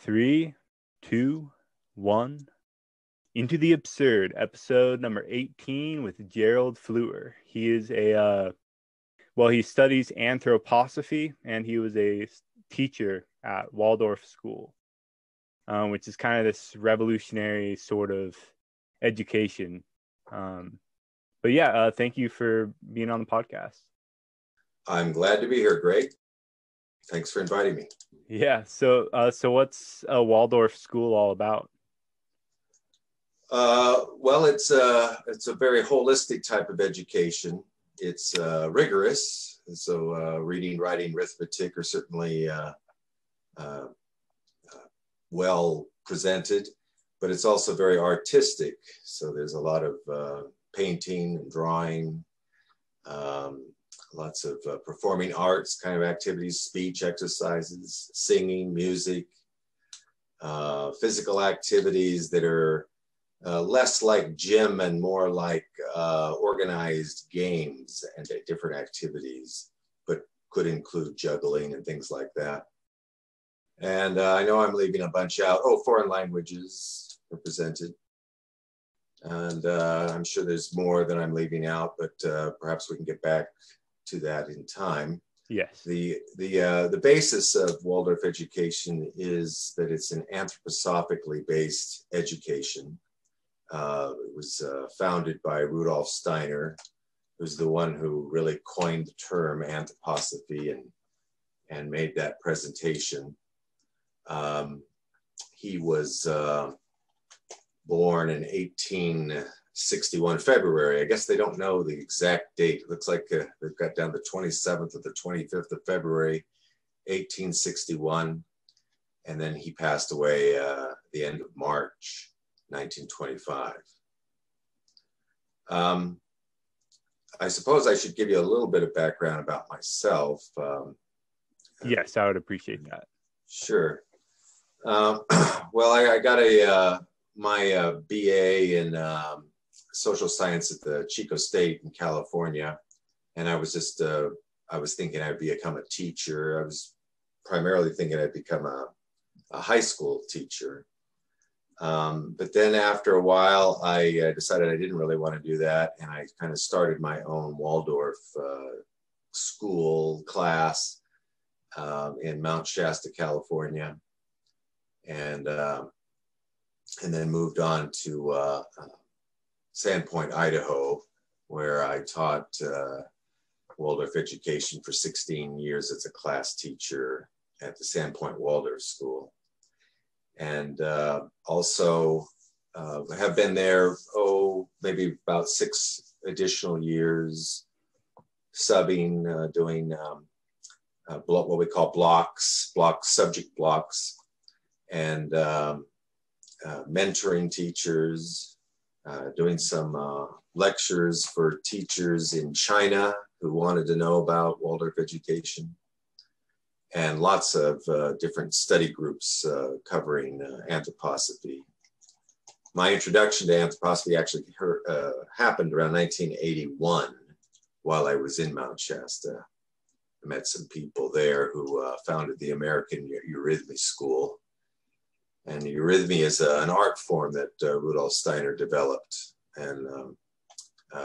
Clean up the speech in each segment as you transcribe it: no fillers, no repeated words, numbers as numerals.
Three, two, one. Into the Absurd, episode number 18 with Gerald Fluhrer. He is he studies Anthroposophy, and he was a teacher at Waldorf school, which is kind of this revolutionary sort of education. Thank you for being on the podcast. I'm glad to be here, Greg. Thanks for inviting me. Yeah. So what's a Waldorf school all about? It's a very holistic type of education. It's rigorous, so reading, writing, arithmetic are certainly well presented, but it's also very artistic. So there's a lot of painting and drawing, lots of performing arts kind of activities, speech exercises, singing, music, physical activities that are less like gym and more like organized games and different activities, but could include juggling and things like that. And I know I'm leaving a bunch out. Foreign languages are presented. And I'm sure there's more that I'm leaving out, but perhaps we can get back to that in time. Yes. The basis of Waldorf education is that it's an anthroposophically based education. It was founded by Rudolf Steiner, who's the one who really coined the term anthroposophy and made that presentation. He was born in 1861, February. I guess they don't know the exact date. It looks like they've got down the 27th or the 25th of February, 1861. And then he passed away the end of March, 1925. I suppose I should give you a little bit of background about myself. Yes, I would appreciate that. Sure. I got my BA in social science at the Chico State in California, and I was thinking I'd become a teacher. I was primarily thinking I'd become a high school teacher. But then after a while, I decided I didn't really want to do that. And I kind of started my own Waldorf school class in Mount Shasta, California. And then moved on to Sandpoint, Idaho, where I taught Waldorf education for 16 years as a class teacher at the Sandpoint Waldorf School. And also have been there, maybe about 6 additional years, subbing, doing what we call subject blocks, and mentoring teachers, doing some lectures for teachers in China who wanted to know about Waldorf education, and lots of different study groups covering anthroposophy. My introduction to anthroposophy actually happened around 1981 while I was in Mount Shasta. I met some people there who founded the American Eurythmy School. And eurythmy is an art form that Rudolf Steiner developed. And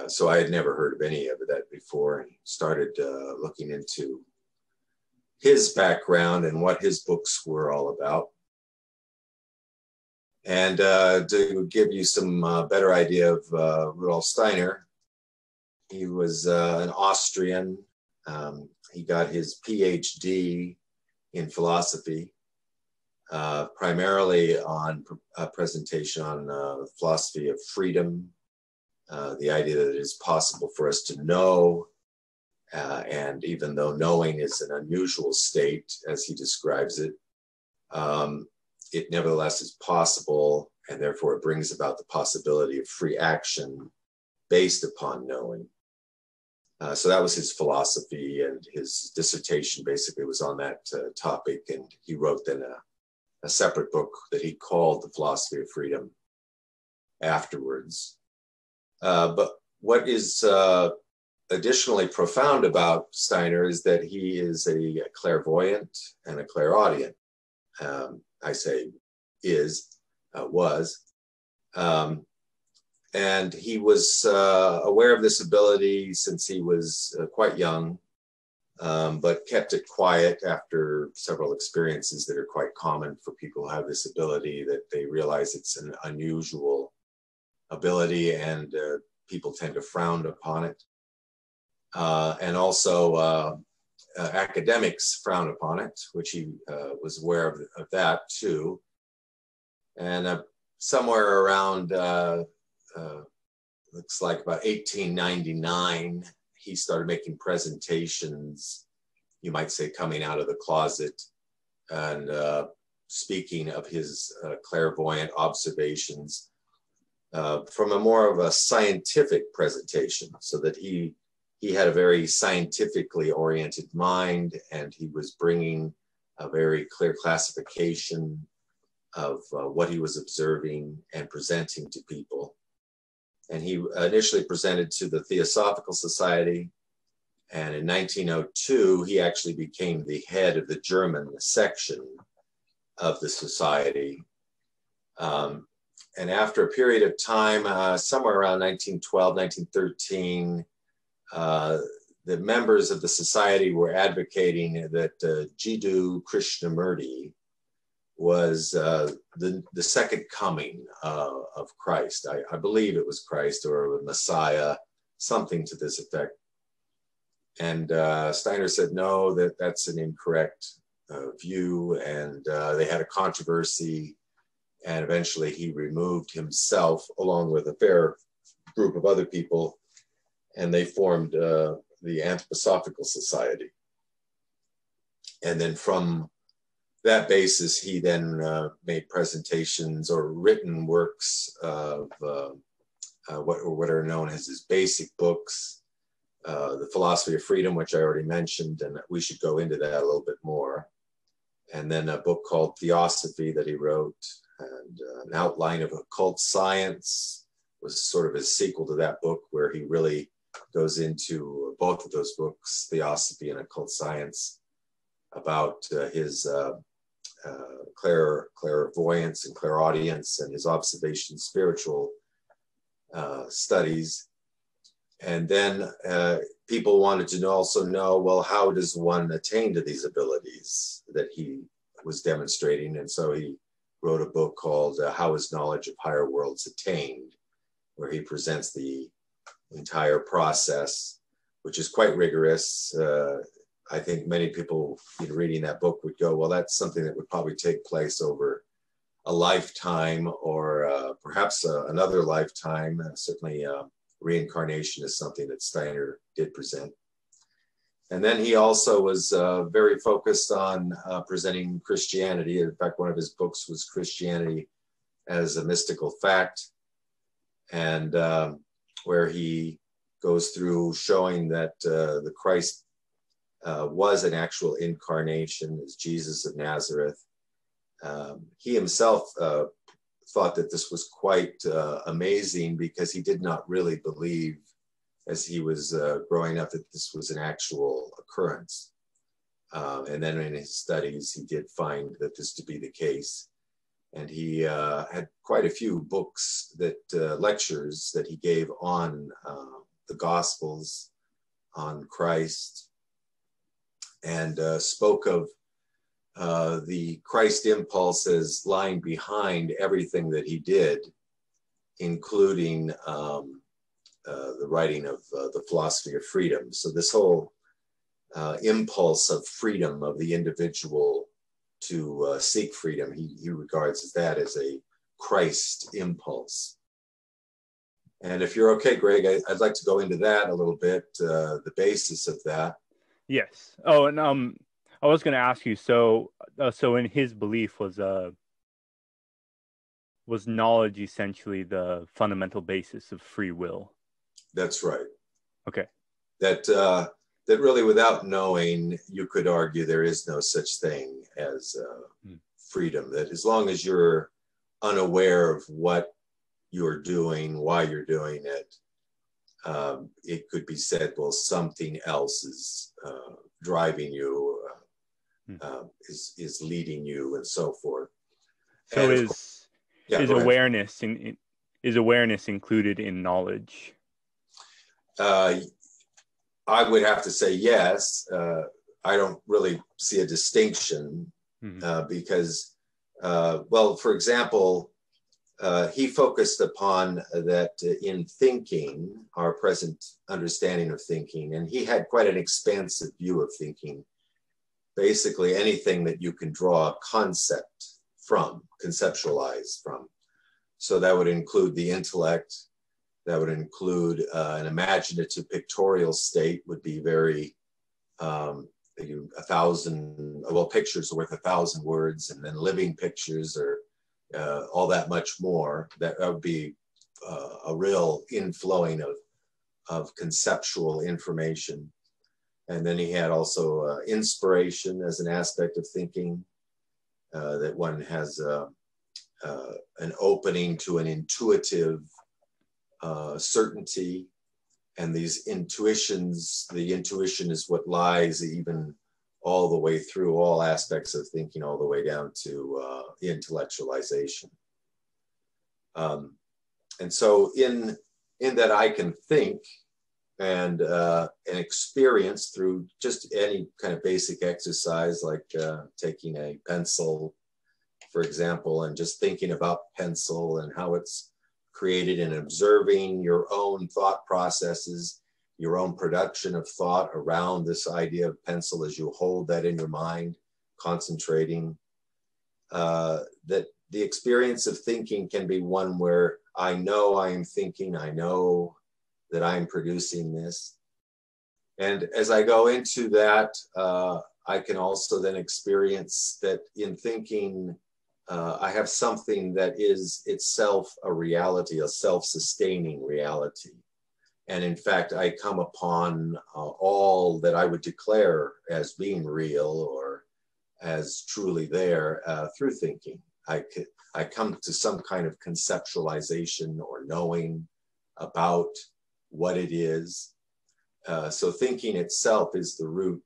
so I had never heard of any of that before, and started looking into his background and what his books were all about. And to give you some better idea of Rudolf Steiner, he was an Austrian. He got his PhD in philosophy, primarily on a presentation on philosophy of freedom, the idea that it is possible for us to know, and even though knowing is an unusual state, as he describes it, it nevertheless is possible, and therefore it brings about the possibility of free action based upon knowing. So that was his philosophy, and his dissertation basically was on that topic, and he wrote then a separate book that he called The Philosophy of Freedom afterwards. But what is additionally profound about Steiner is that he is a clairvoyant and a clairaudient. I say was. And he was aware of this ability since he was quite young, but kept it quiet after several experiences that are quite common for people who have this ability, that they realize it's an unusual ability and people tend to frown upon it. And also academics frown upon it, which he was aware of that too. And somewhere around, looks like about 1899, he started making presentations, you might say coming out of the closet, and speaking of his clairvoyant observations from a more of a scientific presentation, so that he had a very scientifically oriented mind, and he was bringing a very clear classification of what he was observing and presenting to people. And he initially presented to the Theosophical Society. And in 1902, he actually became the head of the German section of the society. And after a period of time, somewhere around 1912, 1913, the members of the society were advocating that Jiddu Krishnamurti was the second coming of Christ. I believe it was Christ or Messiah, something to this effect. And Steiner said, no, that's an incorrect view. And they had a controversy. And eventually he removed himself along with a fair group of other people. And they formed the Anthroposophical Society. And then from that basis, he then made presentations or written works of what are known as his basic books, The Philosophy of Freedom, which I already mentioned, and we should go into that a little bit more. And then a book called Theosophy that he wrote, and an outline of occult science was sort of his sequel to that book, where he really goes into both of those books, Theosophy and Occult Science, about his clairvoyance and clairaudience and his observation spiritual studies. And then people wanted to also know, well, how does one attain to these abilities that he was demonstrating? And so he wrote a book called How is Knowledge of Higher Worlds Attained, where he presents the entire process, which is quite rigorous. I think many people in reading that book would go, well, that's something that would probably take place over a lifetime or perhaps another lifetime. Certainly reincarnation is something that Steiner did present. And then he also was very focused on presenting Christianity. In fact, one of his books was Christianity as a Mystical Fact, and where he goes through showing that the Christ was an actual incarnation as Jesus of Nazareth. He himself thought that this was quite amazing, because he did not really believe, as he was growing up, that this was an actual occurrence. And then in his studies, he did find that this to be the case. And he had quite a few books, lectures that he gave on the Gospels, on Christ, and spoke of the Christ impulse as lying behind everything that he did, including the writing of the Philosophy of Freedom. So this whole impulse of freedom of the individual to seek freedom, he regards that as a Christ impulse. And if you're okay, Greg, I'd like to go into that a little bit, the basis of that. Yes. Oh, and I was going to ask you. So in his belief was knowledge essentially the fundamental basis of free will? That's right. Okay. That really, without knowing, you could argue there is no such thing as freedom. That as long as you're unaware of what you're doing, why you're doing it, it could be said, well, something else is driving you, is leading you, and so forth. So And of course, yeah, is go ahead. awareness included in knowledge? I would have to say yes. I don't really see a distinction because, well, for example, he focused upon that in thinking, our present understanding of thinking, and he had quite an expansive view of thinking. Basically, anything that you can draw a concept from, conceptualize from. So that would include the intellect, that would include an imaginative pictorial state would be very, pictures are worth 1,000 words, and then living pictures are all that much more. That would be a real inflowing of conceptual information. And then he had also inspiration as an aspect of thinking, that one has an opening to an intuitive certainty. And these intuitions, the intuition is what lies even all the way through all aspects of thinking, all the way down to intellectualization. And so in that I can think and experience through just any kind of basic exercise, like taking a pencil, for example, and just thinking about pencil and how it's created, and observing your own thought processes, your own production of thought around this idea of pencil as you hold that in your mind, concentrating. That the experience of thinking can be one where I know I am thinking, I know that I'm producing this. And as I go into that, I can also then experience that in thinking, I have something that is itself a reality, a self-sustaining reality. And in fact, I come upon all that I would declare as being real or as truly there through thinking. I come to some kind of conceptualization or knowing about what it is. So thinking itself is the root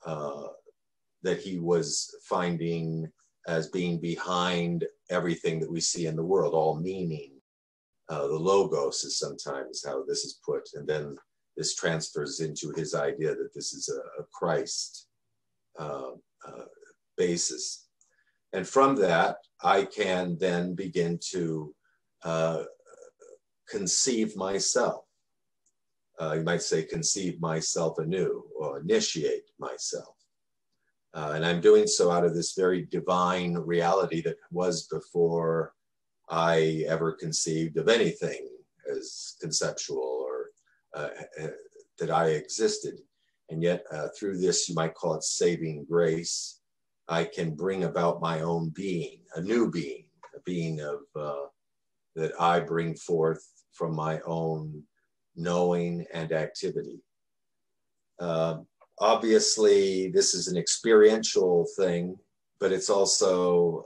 that he was finding as being behind everything that we see in the world, all meaning. The logos is sometimes how this is put, and then this transfers into his idea that this is a Christ basis. And from that, I can then begin to conceive myself. You might say conceive myself anew, or initiate myself. And I'm doing so out of this very divine reality that was before I ever conceived of anything as conceptual or that I existed. And yet through this, you might call it saving grace, I can bring about my own being, a new being, a being of that I bring forth from my own knowing and activity. Obviously, this is an experiential thing, but it's also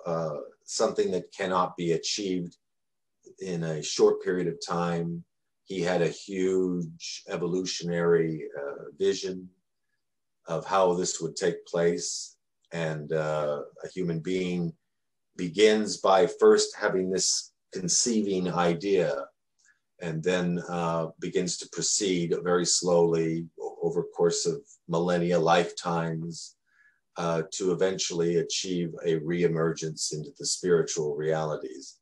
something that cannot be achieved in a short period of time. He had a huge evolutionary vision of how this would take place. And a human being begins by first having this conceiving idea, and then begins to proceed very slowly over a course of millennia, lifetimes, to eventually achieve a reemergence into the spiritual realities.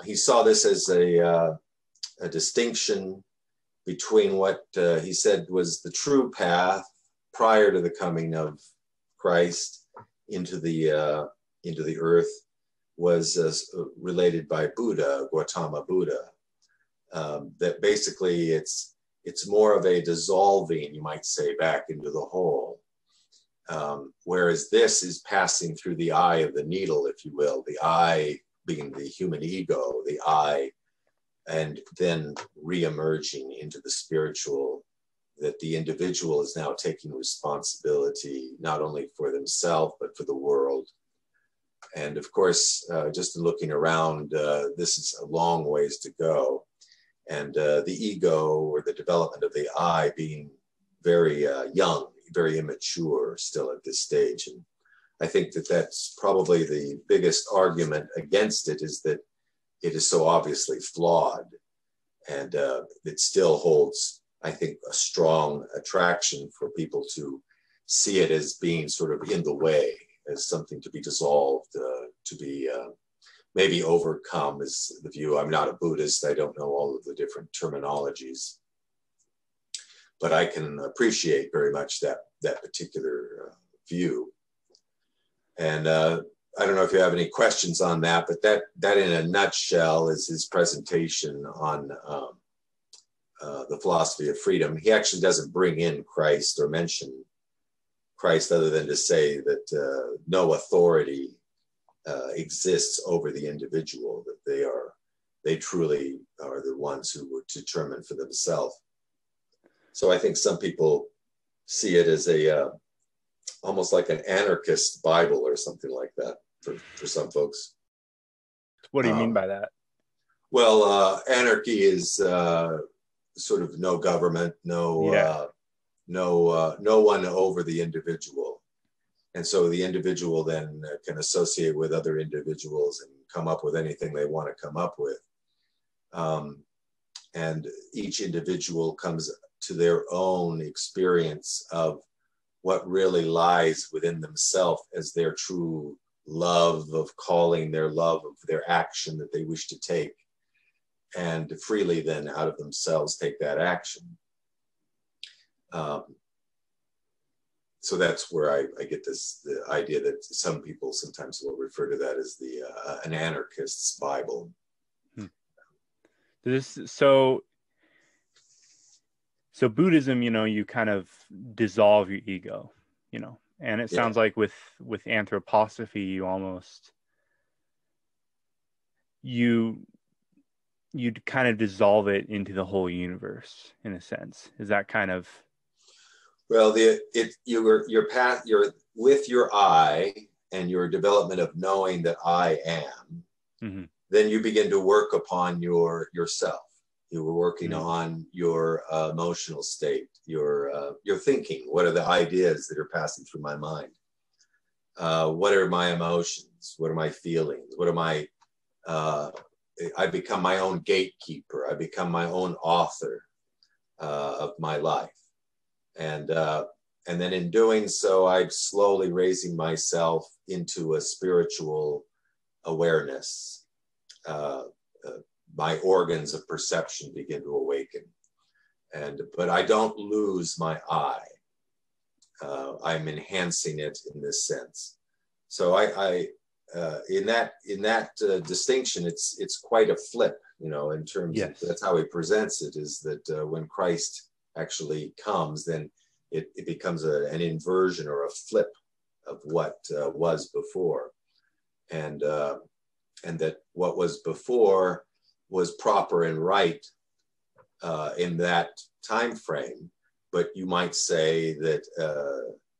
He saw this as a distinction between what he said was the true path prior to the coming of Christ into the earth, was related by Buddha, Gautama Buddha. That basically it's more of a dissolving, you might say, back into the whole. Whereas this is passing through the eye of the needle, if you will, the eye being the human ego, the eye, and then re-emerging into the spiritual, that the individual is now taking responsibility, not only for themselves, but for the world. And of course, just in looking around, this is a long ways to go. And the ego, or the development of the I, being very young, very immature still at this stage. And I think that that's probably the biggest argument against it, is that it is so obviously flawed, and it still holds, I think, a strong attraction for people to see it as being sort of in the way, as something to be dissolved, to be maybe overcome, is the view. I'm not a Buddhist. I don't know all of the different terminologies, but I can appreciate very much that particular view. And I don't know if you have any questions on that, but that in a nutshell is his presentation on the philosophy of freedom. He actually doesn't bring in Christ or mention Christ, other than to say that no authority exists over the individual, that they truly are the ones who would determine for themselves. So I think some people see it as a almost like an anarchist Bible or something like that for some folks. What do you mean by that? Well, anarchy is sort of no government, no one over the individual. And so the individual then can associate with other individuals and come up with anything they want to come up with. And each individual comes to their own experience of what really lies within themselves as their true love of calling, their love of their action that they wish to take, and freely then out of themselves take that action. So that's where I get the idea that some people sometimes will refer to that as an anarchist's Bible. So Buddhism, you kind of dissolve your ego, and it sounds like with Anthroposophy, you'd kind of dissolve it into the whole universe in a sense. Is that kind of? Well, your path, with your I and your development of knowing that I am, mm-hmm. Then you begin to work upon yourself. You were working mm-hmm. on your emotional state, your thinking. What are the ideas that are passing through my mind? What are my emotions? What are my feelings? What am I become my own gatekeeper. I become my own author of my life. And then in doing so, I'm slowly raising myself into a spiritual awareness. My organs of perception begin to awaken. But I don't lose my I. I'm enhancing it in this sense. So in that distinction, it's quite a flip, in terms of, that's how he presents it, is that when Christ actually comes, then it becomes an inversion or a flip of what was before. And that what was before was proper and right in that time frame. But you might say that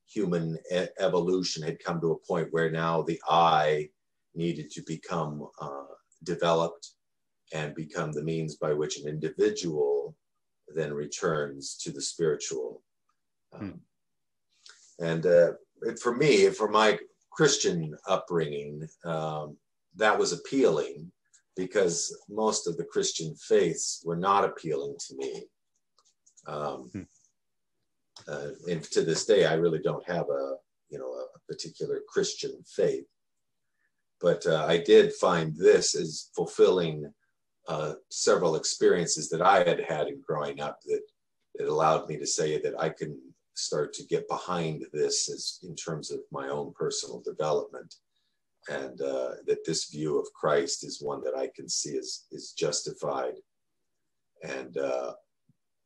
human evolution had come to a point where now the I needed to become developed and become the means by which an individual then returns to the spiritual. And for me, for my Christian upbringing, that was appealing, because most of the Christian faiths were not appealing to me. And to this day, I really don't have a particular Christian faith. But I did find this as fulfilling several experiences that I had had in growing up that allowed me to say that I can start to get behind this as in terms of my own personal development. And that this view of Christ is one that I can see is justified. And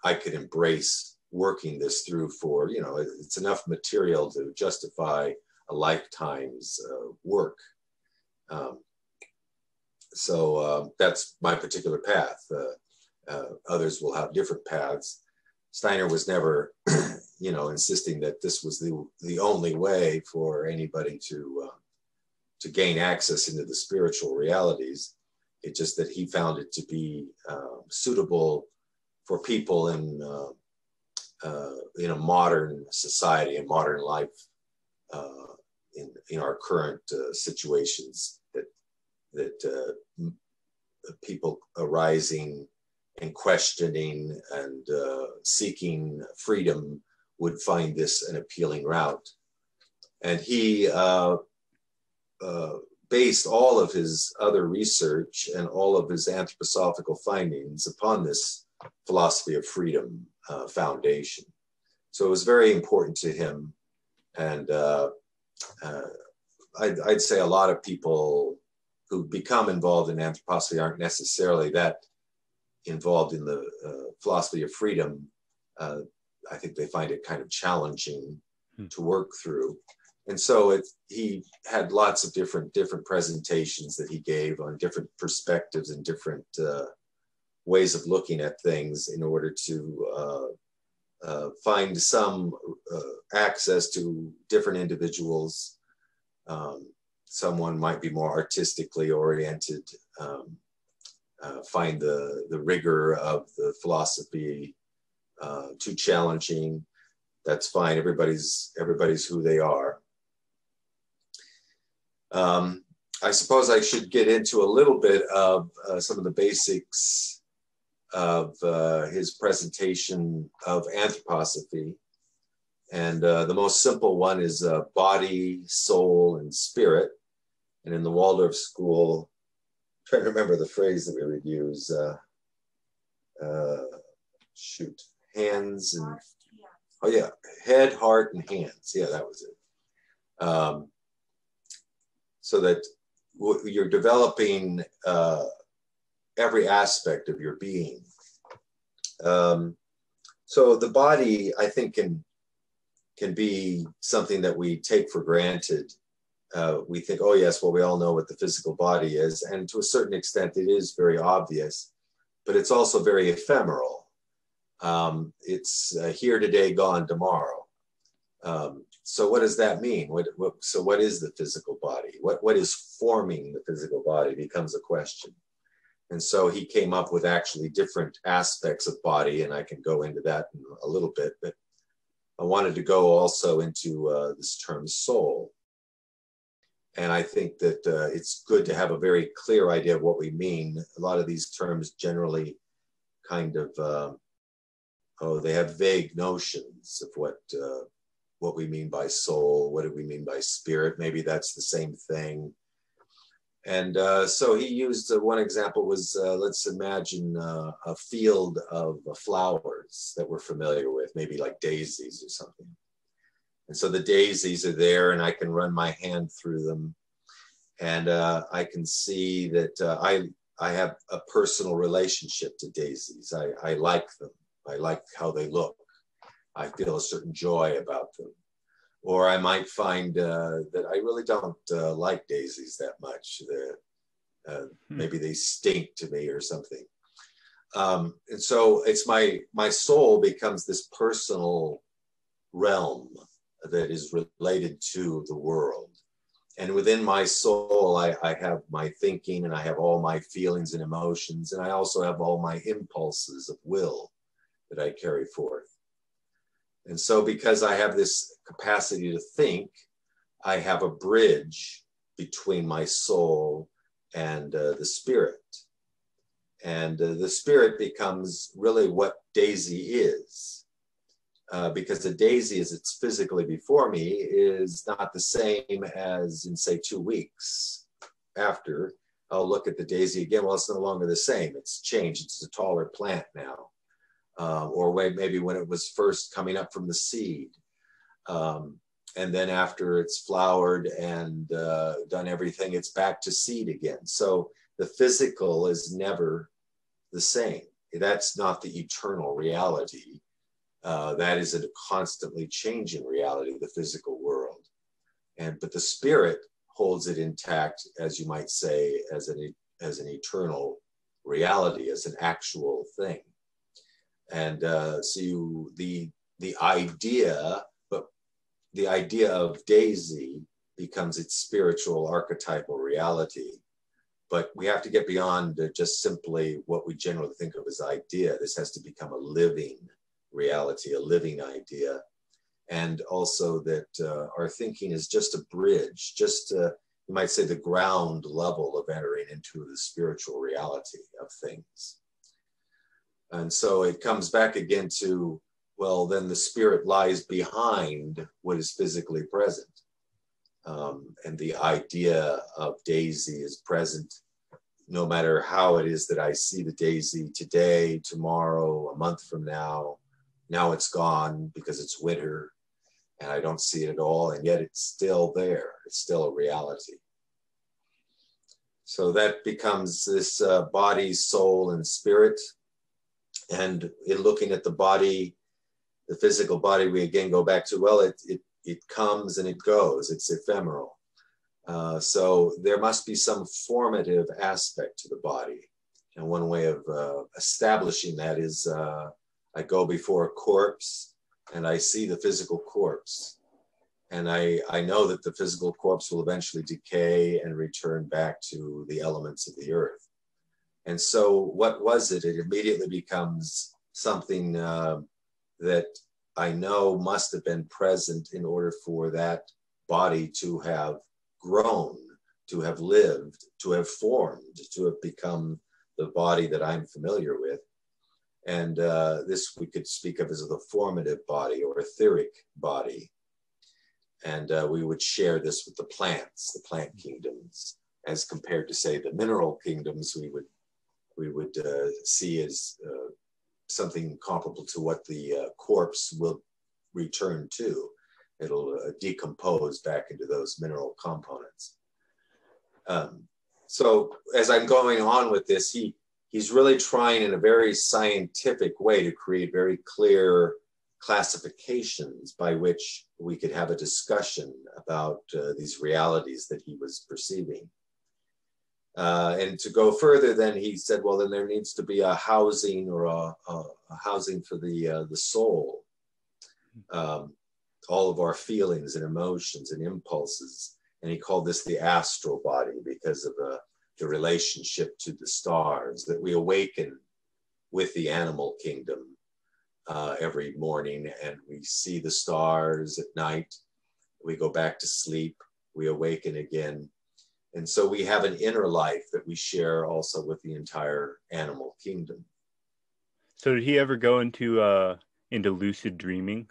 I could embrace working this through for, it's enough material to justify a lifetime's work. So that's my particular path. Others will have different paths. Steiner was never, insisting that this was the only way for anybody to gain access into the spiritual realities. It's just that he found it to be suitable for people in a modern society and modern life, in our current situations, that people arising and questioning and seeking freedom would find this an appealing route. And he based all of his other research and all of his anthroposophical findings upon this philosophy of freedom foundation. So it was very important to him. And I'd say a lot of people who become involved in anthroposophy aren't necessarily that involved in the philosophy of freedom. I think they find it kind of challenging to work through. And so he had lots of different presentations that he gave on different perspectives and different ways of looking at things in order to find some access to different individuals. Someone might be more artistically oriented, find the rigor of the philosophy too challenging. That's fine. Everybody's who they are. I suppose I should get into a little bit of some of the basics of his presentation of anthroposophy. And the most simple one is body, soul, and spirit. And in the Waldorf school, I'm trying to remember the phrase that we would use. Hands and, oh yeah, head, heart, and hands. Yeah, that was it. So that you're developing every aspect of your being. So the body, I think, can be something that we take for granted. We think, oh yes, well, we all know what the physical body is. And to a certain extent, it is very obvious, but it's also very ephemeral. It's here today, gone tomorrow. So what does that mean? So what is the physical body? What is forming the physical body becomes a question. And so he came up with actually different aspects of body, and I can go into that in a little bit, but I wanted to go also into this term soul. And I think that it's good to have a very clear idea of what we mean. A lot of these terms generally kind of, they have vague notions of what we mean by soul. What do we mean by spirit? Maybe that's the same thing. And so he used one example was, let's imagine a field of flowers that we're familiar with, maybe like daisies or something. And so the daisies are there and I can run my hand through them. And I can see that I have a personal relationship to daisies. I like them. I like how they look. I feel a certain joy about them. Or I find that I really don't like daisies that much. Maybe they stink to me or something. And so it's my soul becomes this personal realm that is related to the world. And within my soul, I have my thinking and I have all my feelings and emotions. And I also have all my impulses of will that I carry forth. And so because I have this capacity to think, I have a bridge between my soul and the spirit. And the spirit becomes really what daisy is. Because the daisy, as it's physically before me, is not the same as in, say, 2 weeks after. I'll look at the daisy again. Well, it's no longer the same. It's changed. It's a taller plant now. Or maybe when it was first coming up from the seed. And then after it's flowered and done everything, it's back to seed again. So the physical is never the same. That's not the eternal reality. That is a constantly changing reality, the physical world. But the spirit holds it intact, as you might say, as an eternal reality, as an actual thing. And so the idea of daisy becomes its spiritual archetypal reality. But we have to get beyond just simply what we generally think of as idea. This has to become a living reality, a living idea. and also that our thinking is just a bridge, just you might say the ground level of entering into the spiritual reality of things. And so it comes back again to, well, then the spirit lies behind what is physically present. And the idea of daisy is present no matter how it is that I see the daisy today, tomorrow, a month from now. Now it's gone because it's winter and I don't see it at all, and yet it's still there. It's still a reality. So that becomes this body, soul, and spirit. And in looking at the body, the physical body, we again go back to, well, it comes and it goes. It's ephemeral. So there must be some formative aspect to the body. And one way of establishing that is I go before a corpse and I see the physical corpse. And I know that the physical corpse will eventually decay and return back to the elements of the earth. And so what was it? It immediately becomes something that I know must have been present in order for that body to have grown, to have lived, to have formed, to have become the body that I'm familiar with. And this we could speak of as the formative body or etheric body. And we would share this with the plants, the plant kingdoms, as compared to, say, the mineral kingdoms. We would see as something comparable to what the corpse will return to. It'll decompose back into those mineral components. So as I'm going on with this, he's really trying in a very scientific way to create very clear classifications by which we could have a discussion about these realities that he was perceiving. And to go further, then he said, well, then there needs to be a housing or a housing for the soul. All of our feelings and emotions and impulses. And he called this the astral body because of the relationship to the stars, that we awaken with the animal kingdom every morning, and we see the stars at night. We go back to sleep, we awaken again. And so we have an inner life that we share also with the entire animal kingdom. So did he ever go into lucid dreaming?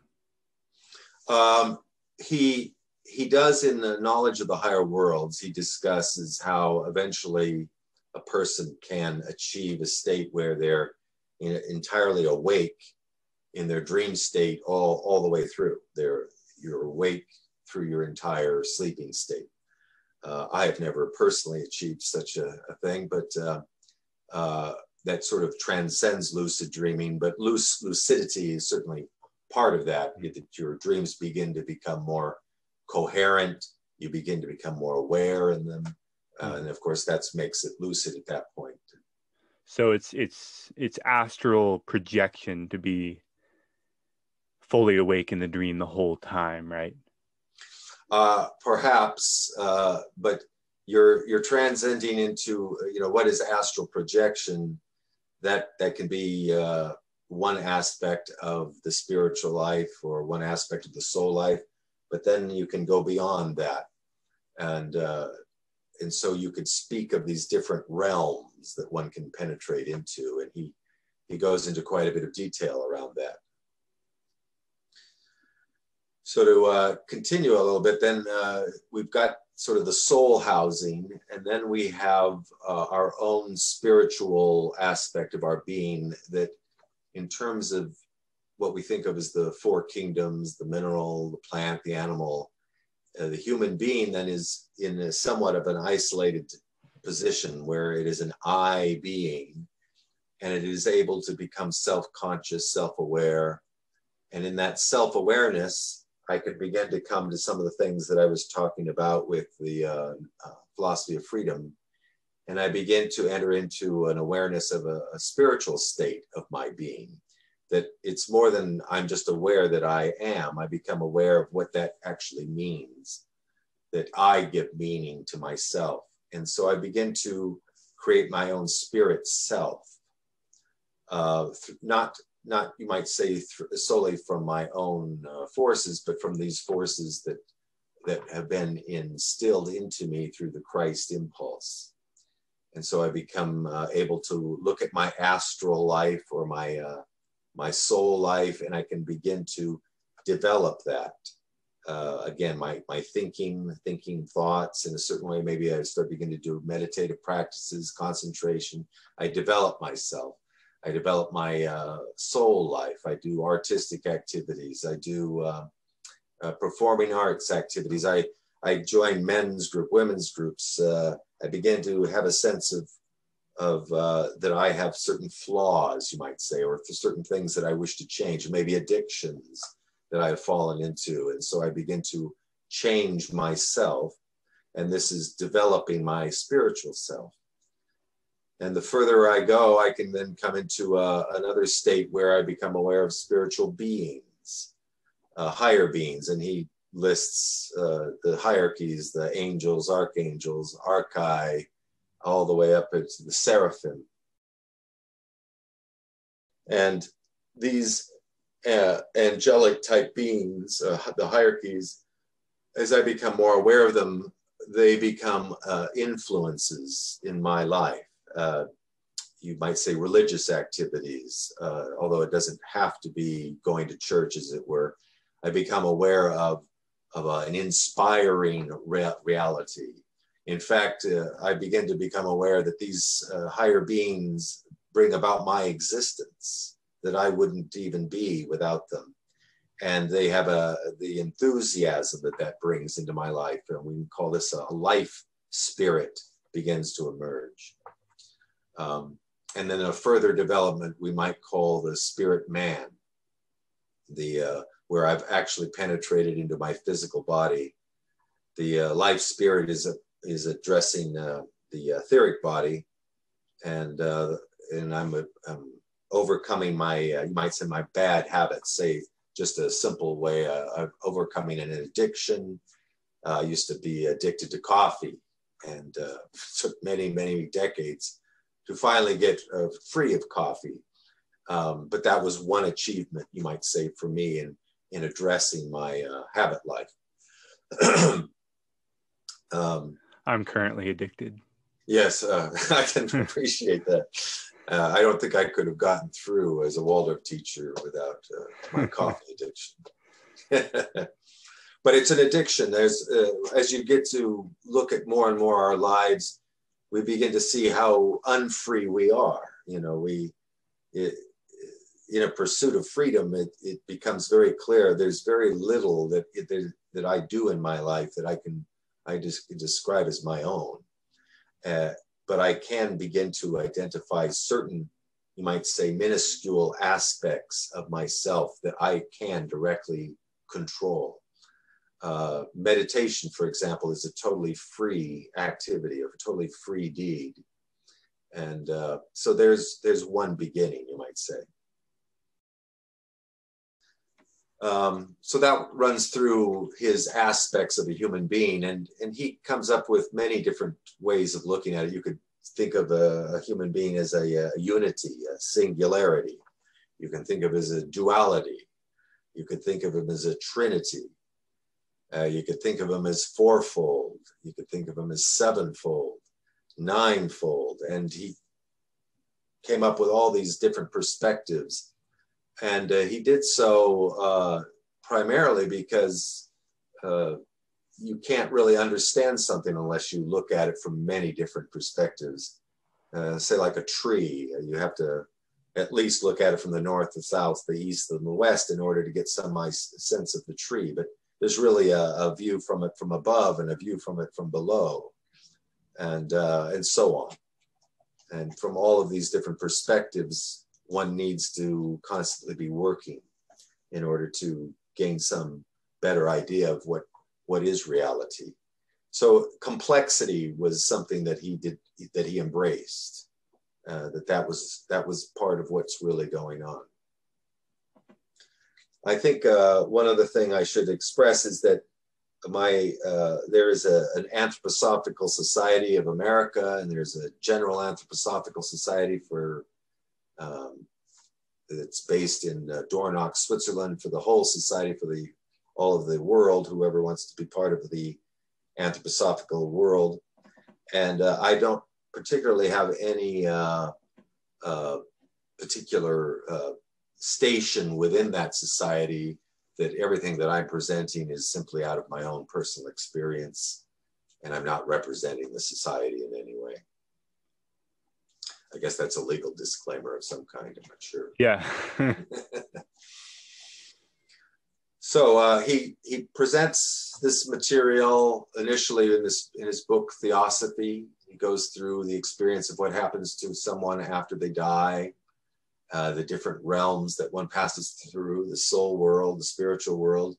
He does in the knowledge of the higher worlds. He discusses how eventually a person can achieve a state where they're entirely awake in their dream state all the way through. You're awake through your entire sleeping state. I have never personally achieved such a thing, but that sort of transcends lucid dreaming. But lucidity is certainly part of that. Your dreams begin to become more coherent. You begin to become more aware in them. And of course, that makes it lucid at that point. So it's astral projection to be fully awake in the dream the whole time, right? Perhaps, but you're transcending into, what is astral projection? That can be one aspect of the spiritual life or one aspect of the soul life, but then you can go beyond that. And so you could speak of these different realms that one can penetrate into. And he goes into quite a bit of detail around that. So to continue a little bit, then we've got sort of the soul housing, and then we have our own spiritual aspect of our being that, in terms of what we think of as the four kingdoms, the mineral, the plant, the animal, the human being then is in a somewhat of an isolated position where it is an I being, and it is able to become self-conscious, self-aware. And in that self-awareness, I could begin to come to some of the things that I was talking about with the philosophy of freedom. And I begin to enter into an awareness of a spiritual state of my being, that it's more than I'm just aware that I am. I become aware of what that actually means, that I give meaning to myself. And so I begin to create my own spirit self, not not you might say solely from my own forces, but from these forces that have been instilled into me through the Christ impulse. And so I become able to look at my astral life or my soul life, and I can begin to develop that. Again, my thinking thoughts in a certain way. Maybe I begin to do meditative practices, concentration. I develop myself. I develop my soul life. I do artistic activities. I do performing arts activities. I join men's group, women's groups. I began to have a sense of that I have certain flaws, you might say, or certain things that I wish to change, maybe addictions that I have fallen into. And so I begin to change myself, and this is developing my spiritual self. And the further I go, I can then come into another state where I become aware of spiritual beings, higher beings. And he lists the hierarchies, the angels, archangels, archai, all the way up into the seraphim. And these angelic type beings, the hierarchies, as I become more aware of them, they become influences in my life. You might say religious activities, although it doesn't have to be going to church, as it were. I become aware of an inspiring reality. In fact, I begin to become aware that these higher beings bring about my existence, that I wouldn't even be without them. And they have the enthusiasm that brings into my life. And we call this a life spirit begins to emerge. And then a further development we might call the spirit man, where I've actually penetrated into my physical body. The life spirit is addressing the etheric body, and I'm overcoming my, you might say, my bad habits. Say just a simple way of overcoming an addiction. I used to be addicted to coffee, and took many decades to finally get free of coffee. But that was one achievement, you might say, for me in addressing my habit life. I'm currently addicted. Yes, I can appreciate that. I don't think I could have gotten through as a Waldorf teacher without my coffee addiction. But it's an addiction. There's, as you get to look at more and more our lives, we begin to see how unfree we are. You know, in a pursuit of freedom, it becomes very clear there's very little that I do in my life that I just describe as my own. But I can begin to identify certain, you might say, minuscule aspects of myself that I can directly control. Meditation, for example, is a totally free activity, or a totally free deed. And so there's one beginning, you might say. So that runs through his aspects of a human being, and he comes up with many different ways of looking at it. You could think of a human being as a unity, a singularity. You can think of it as a duality. You could think of him as a trinity. You could think of him as fourfold. You could think of him as sevenfold, ninefold. And he came up with all these different perspectives. And he did so primarily because you can't really understand something unless you look at it from many different perspectives. Say like a tree, you have to at least look at it from the north, the south, the east, and the west in order to get some sense of the tree. But there's really a view from it from above and a view from it from below, and so on. And from all of these different perspectives, one needs to constantly be working in order to gain some better idea of what is reality. So complexity was something that he did, that he embraced. That was part of what's really going on. I think one other thing I should express is that there is an Anthroposophical Society of America, and there's a General Anthroposophical Society for it's based in Dornach, Switzerland, for the whole society, for all of the world, whoever wants to be part of the anthroposophical world. And I don't particularly have any particular station within that society, that everything that I'm presenting is simply out of my own personal experience, and I'm not representing the society in any way. I guess that's a legal disclaimer of some kind, I'm not sure. Yeah. So he presents this material initially in his book, Theosophy. He goes through the experience of what happens to someone after they die, the different realms that one passes through, the soul world, the spiritual world.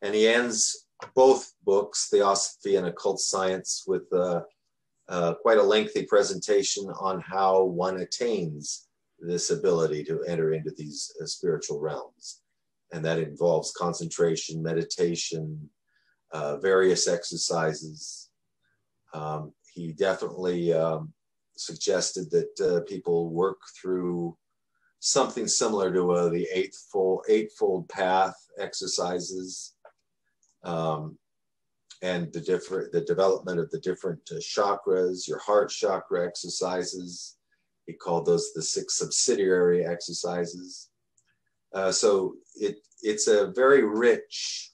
And he ends both books, Theosophy and Occult Science, with quite a lengthy presentation on how one attains this ability to enter into these spiritual realms. And that involves concentration, meditation, various exercises. He definitely suggested that people work through something similar to the eightfold path exercises, and the development of the different chakras, your heart chakra exercises. He called those the 6 subsidiary exercises. So it's a very rich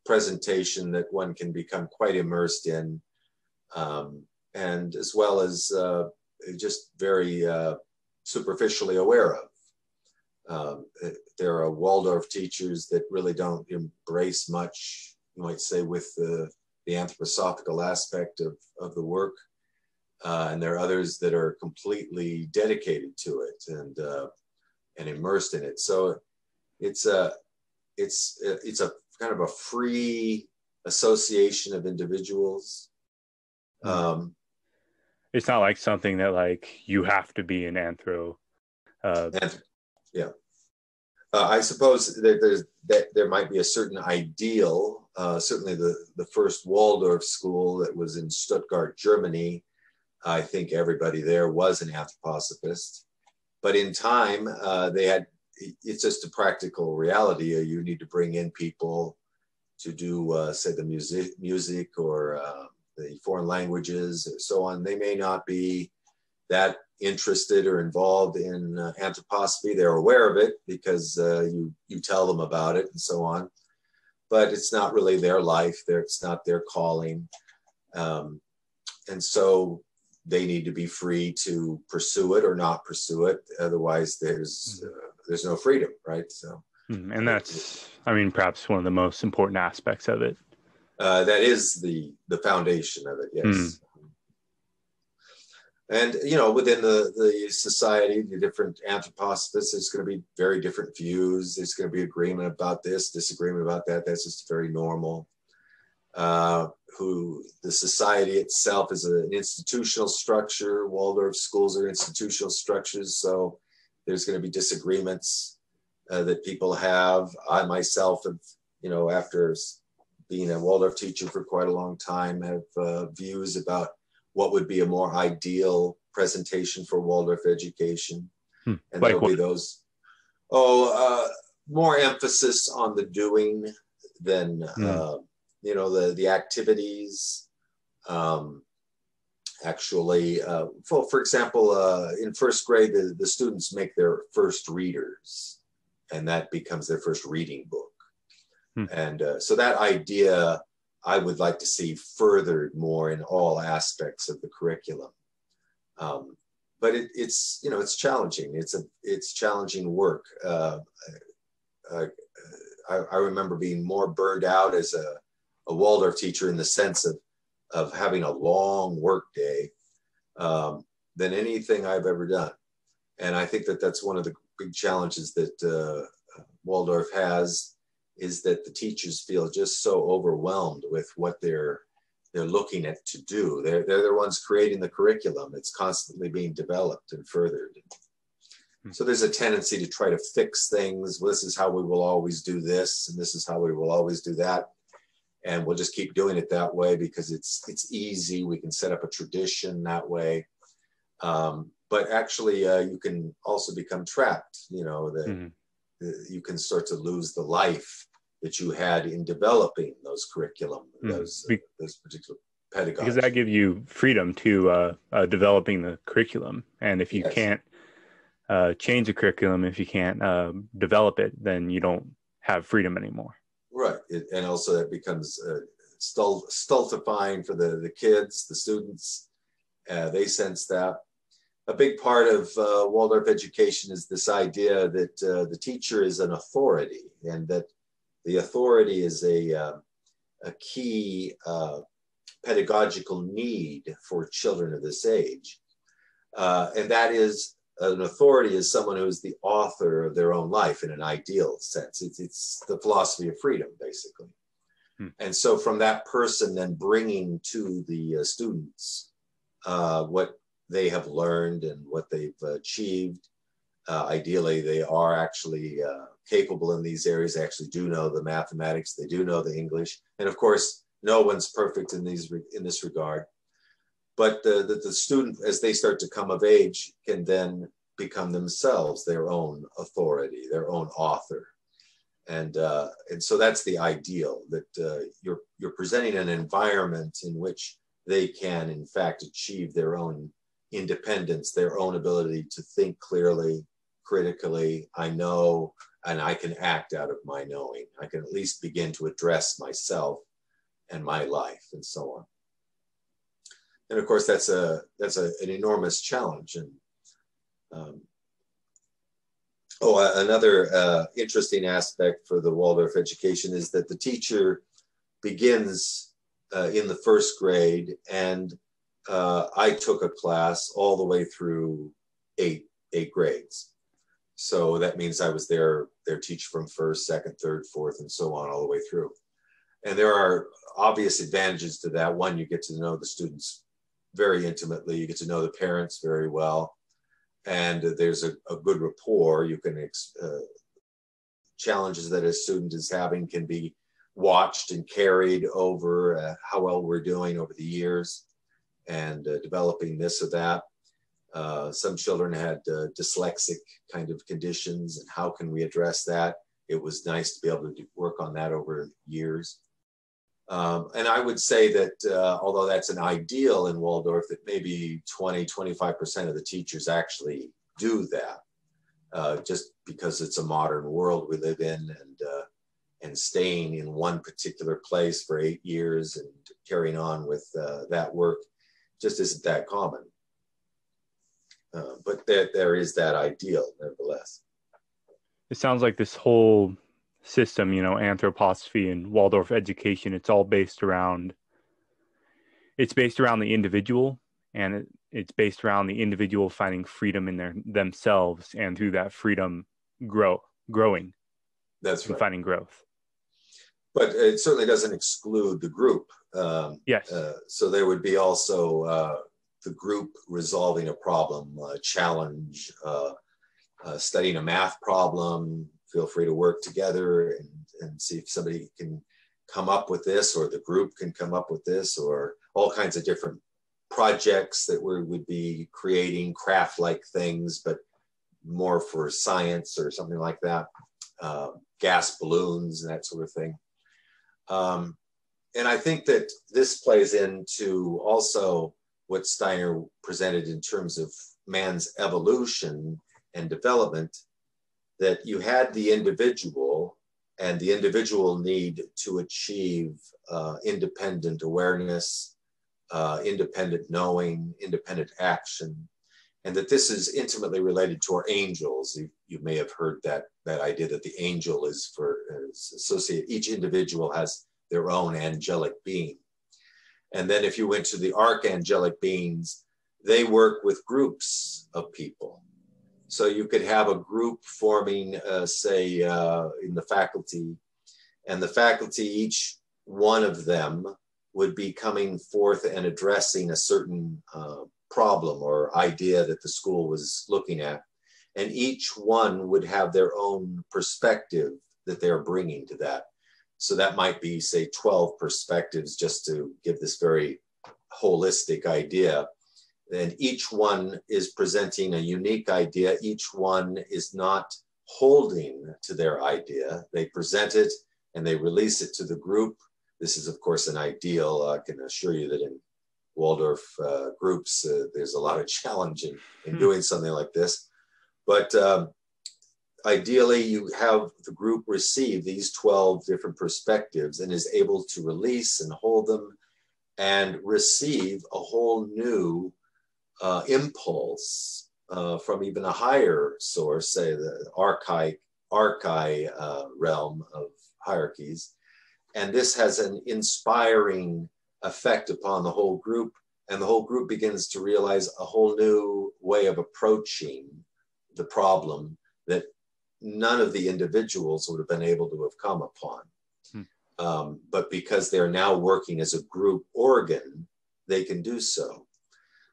presentation that one can become quite immersed in, and as well as just very superficially aware of. There are Waldorf teachers that really don't embrace much, you might say, with the anthroposophical aspect of the work. And there are others that are completely dedicated to it and immersed in it. So it's a kind of a free association of individuals. It's not like something that like you have to be an anthro. Yeah. I suppose that there might be a certain ideal. Certainly the first Waldorf school that was in Stuttgart, Germany, I think everybody there was an anthroposophist. But in time, it's just a practical reality. You need to bring in people to do, say, the music or the foreign languages and so on. They may not be that interested or involved in anthroposophy. They're aware of it because you tell them about it and so on. But it's not really their life. It's not their calling. And so they need to be free to pursue it or not pursue it. Otherwise, there's no freedom, right? So, and that's, I mean, perhaps one of the most important aspects of it. That is the foundation of it, yes. And, you know, within the society, the different anthroposophists, there's going to be very different views. There's going to be agreement about this, disagreement about that. That's just very normal. The society itself is an institutional structure. Waldorf schools are institutional structures. So there's going to be disagreements that people have. I myself have, you know, after being a Waldorf teacher for quite a long time, have views about what would be a more ideal presentation for Waldorf education. And like there'll be those, more emphasis on the doing than, you know, the activities. Actually, for example, in first grade, the students make their first readers, and that becomes their first reading book. And so that idea, I would like to see furthered more in all aspects of the curriculum. But it's, you know, it's challenging. It's challenging work. I remember being more burned out as a Waldorf teacher in the sense of having a long work day than anything I've ever done. And I think that that's one of the big challenges that Waldorf has, is that the teachers feel just so overwhelmed with what they're looking at to do. They're the ones creating the curriculum. It's constantly being developed and furthered. So there's a tendency to try to fix things. Well, this is how we will always do this, and this is how we will always do that. And we'll just keep doing it that way because it's easy. We can set up a tradition that way. but actually you can also become trapped, you know, that you can start to lose the life that you had in developing those curriculum, those particular pedagogies. Because that gives you freedom to developing the curriculum. And if you can't change the curriculum, if you can't develop it, then you don't have freedom anymore. Right. And also it becomes stultifying for the kids, the students. They sense that. A big part of Waldorf education is this idea that the teacher is an authority, and that the authority is a key pedagogical need for children of this age. And that is, an authority is someone who is the author of their own life in an ideal sense. It's the philosophy of freedom, basically. And so from that person then bringing to the students what they have learned and what they've achieved. Ideally, they are actually capable in these areas. They actually do know the mathematics. They do know the English. And of course, no one's perfect in this regard. But the student, as they start to come of age, can then become themselves their own authority, their own author. And so that's the ideal, that you're presenting an environment in which they can, in fact, achieve their own independence, their own ability to think clearly, critically. I know, and I can act out of my knowing. I can at least begin to address myself and my life, and so on. And of course, that's an enormous challenge. And another interesting aspect for the Waldorf education is that the teacher begins in the first grade, and I took a class all the way through eight grades. So that means I was their teacher from first, second, third, fourth, and so on all the way through. And there are obvious advantages to that. One, you get to know the students very intimately. You get to know the parents very well. And there's a good rapport. You can, challenges that a student is having can be watched and carried over how well we're doing over the years, and developing this or that. Some children had dyslexic kind of conditions, and how can we address that? It was nice to be able to work on that over years. And I would say that although that's an ideal in Waldorf, that maybe 20–25% of the teachers actually do that, just because it's a modern world we live in, and staying in one particular place for 8 years and carrying on with that work just isn't that common. But there is that ideal, nevertheless. It sounds like this whole system, Anthroposophy and Waldorf education, it's based around the individual, and it's based around the individual finding freedom in themselves, and through that freedom growing. That's right. Finding growth. But it certainly doesn't exclude the group. Yes. So there would be also the group resolving a problem, a challenge, studying a math problem. Feel free to work together and see if somebody can come up with this, or the group can come up with this, or all kinds of different projects that we would be creating, craft-like things, but more for science or something like that, gas balloons and that sort of thing. And I think that this plays into also what Steiner presented in terms of man's evolution and development, that you had the individual and the individual need to achieve independent awareness, independent knowing, independent action, and that this is intimately related to our angels. You may have heard that idea that the angel is associated, each individual has their own angelic being. And then if you went to the archangelic beings, they work with groups of people. So you could have a group forming, say, in the faculty, and the faculty, each one of them would be coming forth and addressing a certain problem or idea that the school was looking at. And each one would have their own perspective that they're bringing to that. So that might be, say, 12 perspectives, just to give this very holistic idea. And each one is presenting a unique idea. Each one is not holding to their idea. They present it and they release it to the group. This is, of course, an ideal. I can assure you that in Waldorf groups, there's a lot of challenge in doing something like this. But ideally, you have the group receive these 12 different perspectives and is able to release and hold them and receive a whole new impulse from even a higher source, say the archaic realm of hierarchies. And this has an inspiring effect upon the whole group, and the whole group begins to realize a whole new way of approaching the problem that none of the individuals would have been able to have come upon. But because they're now working as a group organ, they can do so.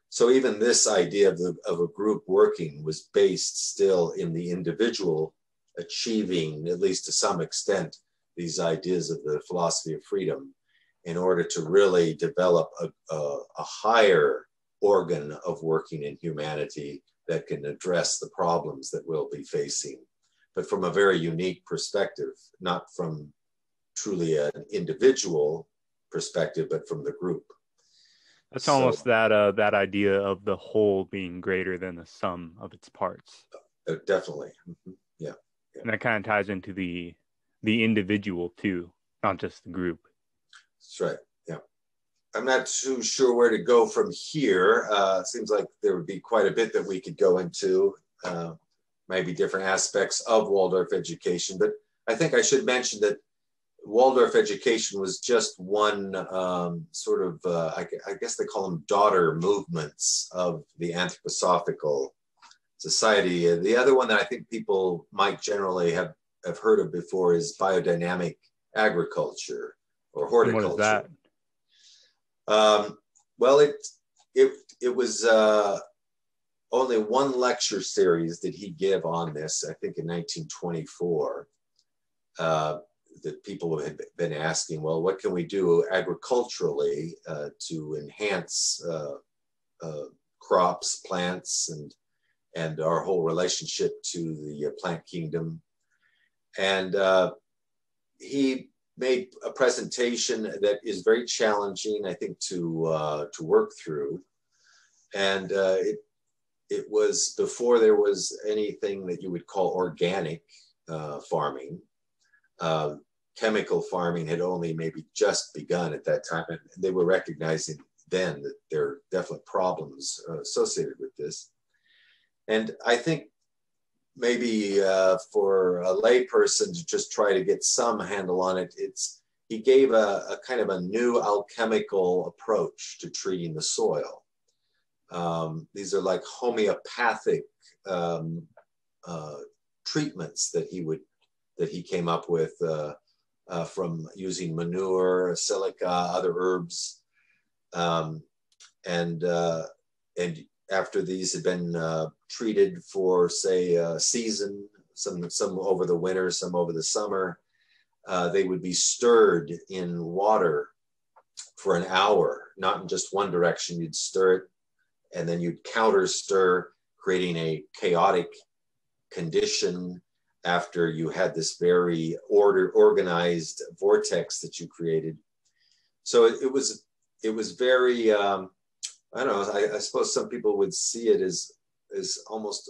So even this idea of a group working was based still in the individual achieving, at least to some extent, these ideas of the philosophy of freedom in order to really develop a higher organ of working in humanity that can address the problems that we'll be facing, but from a very unique perspective, not from truly an individual perspective, but from the group. That's almost that idea of the whole being greater than the sum of its parts. Definitely. Yeah. And that kind of ties into the individual too, not just the group. That's right. Yeah. I'm not too sure where to go from here. It seems like there would be quite a bit that we could go into, maybe different aspects of Waldorf education. But I think I should mention that Waldorf education was just one I guess they call them daughter movements of the Anthroposophical Society. The other one that I think people might generally have heard of before is Biodynamic Agriculture or Horticulture. And what is that? Well, it was only one lecture series that he gave on this, I think in 1924. That people had been asking, well, what can we do agriculturally to enhance crops, plants, and our whole relationship to the plant kingdom. And he made a presentation that is very challenging, I think, to work through. And it was before there was anything that you would call organic farming. Chemical farming had only maybe just begun at that time, and they were recognizing then that there are definite problems associated with this. And I think maybe for a layperson to just try to get some handle on it, he gave a kind of a new alchemical approach to treating the soil. These are like homeopathic treatments that he came up with from using manure, silica, other herbs, and after these had been treated for, say, a season, some over the winter, some over the summer, they would be stirred in water for an hour, not in just one direction. You'd stir it, and then you'd counter stir, creating a chaotic condition after you had this very organized vortex that you created. So it was very, I don't know, I suppose some people would see it as almost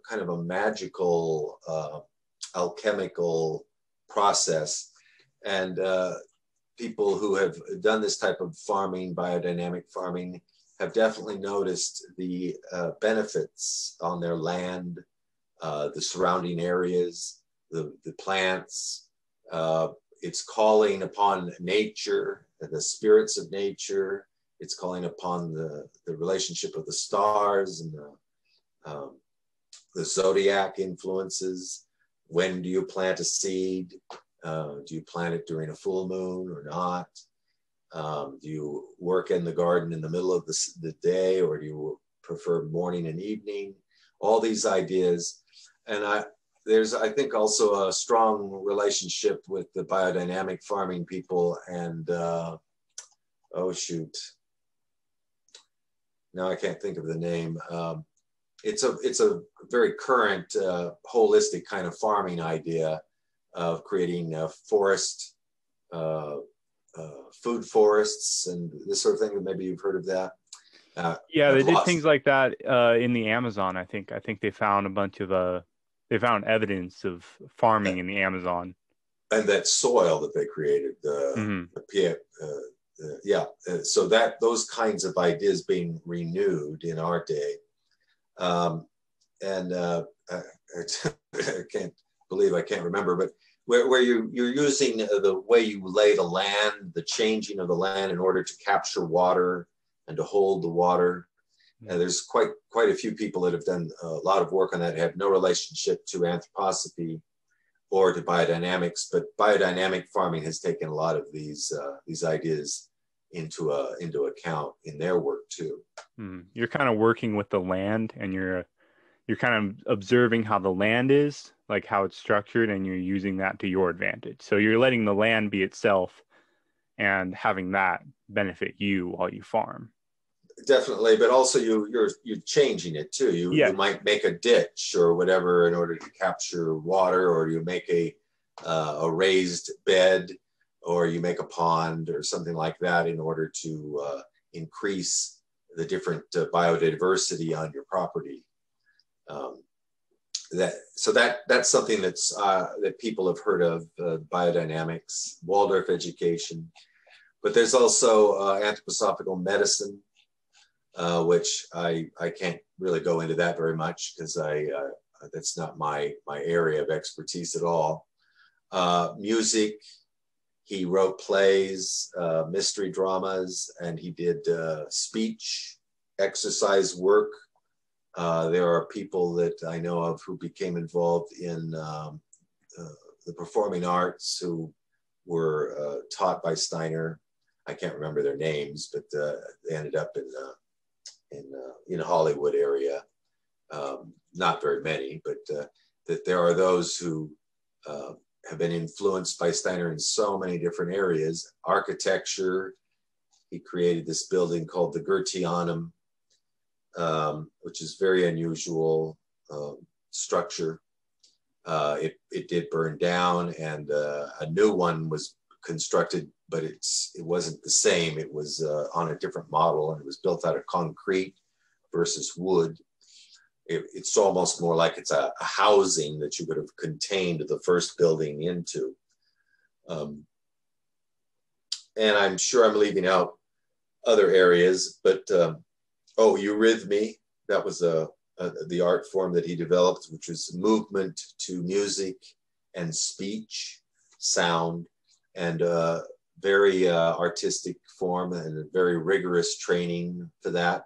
kind of a magical alchemical process. And people who have done this type of farming, biodynamic farming, have definitely noticed the benefits on their land, the surrounding areas, the plants. It's calling upon nature, the spirits of nature. It's calling upon the relationship of the stars and the zodiac influences. When do you plant a seed? Do you plant it during a full moon or not? Do you work in the garden in the middle of the day, or do you prefer morning and evening? All these ideas. And there's, I think, also a strong relationship with the biodynamic farming people and, now I can't think of the name. It's a very current holistic kind of farming idea of creating forest, food forests, and this sort of thing. Maybe you've heard of that. Yeah, they did things like that in the Amazon. I think they found a bunch of they found evidence of farming in the Amazon. And that soil that they created, so that those kinds of ideas being renewed in our day, I can't believe I can't remember, but where you're using the way you lay the land, the changing of the land in order to capture water and to hold the water. And there's quite a few people that have done a lot of work on that, have no relationship to anthroposophy or to biodynamics, but biodynamic farming has taken a lot of these ideas into account in their work too. You're kind of working with the land, and you're kind of observing how the land is, like how it's structured, and you're using that to your advantage. So you're letting the land be itself and having that benefit you while you farm. Definitely, but also you're changing it too. You might make a ditch or whatever in order to capture water, or you make a raised bed, or you make a pond or something like that in order to increase the different biodiversity on your property. That's something that people have heard of, biodynamics, Waldorf education, but there's also anthroposophical medicine. Which I can't really go into that very much because that's not my area of expertise at all. Music, he wrote plays, mystery dramas, and he did speech, exercise work. There are people that I know of who became involved in the performing arts who were taught by Steiner. I can't remember their names, but they ended up in the Hollywood area. Not very many, but that there are those who have been influenced by Steiner in so many different areas. Architecture, he created this building called the Goetheanum, which is very unusual structure. It did burn down, and a new one was constructed, but it wasn't the same. It was on a different model, and it was built out of concrete versus wood. It's almost more like it's a housing that you could have contained the first building into. And I'm sure I'm leaving out other areas, but eurythmy, that was the art form that he developed, which was movement to music and speech, sound, and very artistic form, and a very rigorous training for that,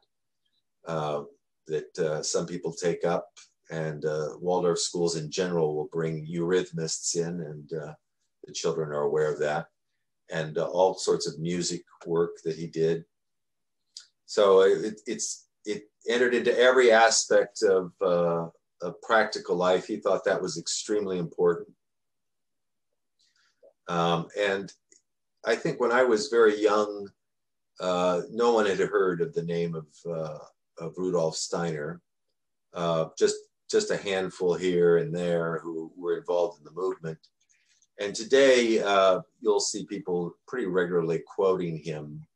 that some people take up. And Waldorf schools in general will bring eurythmists in, and the children are aware of that, and all sorts of music work that he did. So it entered into every aspect of practical life. He thought that was extremely important. And I think when I was very young, no one had heard of the name of Rudolf Steiner. Just a handful here and there who were involved in the movement. And today, you'll see people pretty regularly quoting him.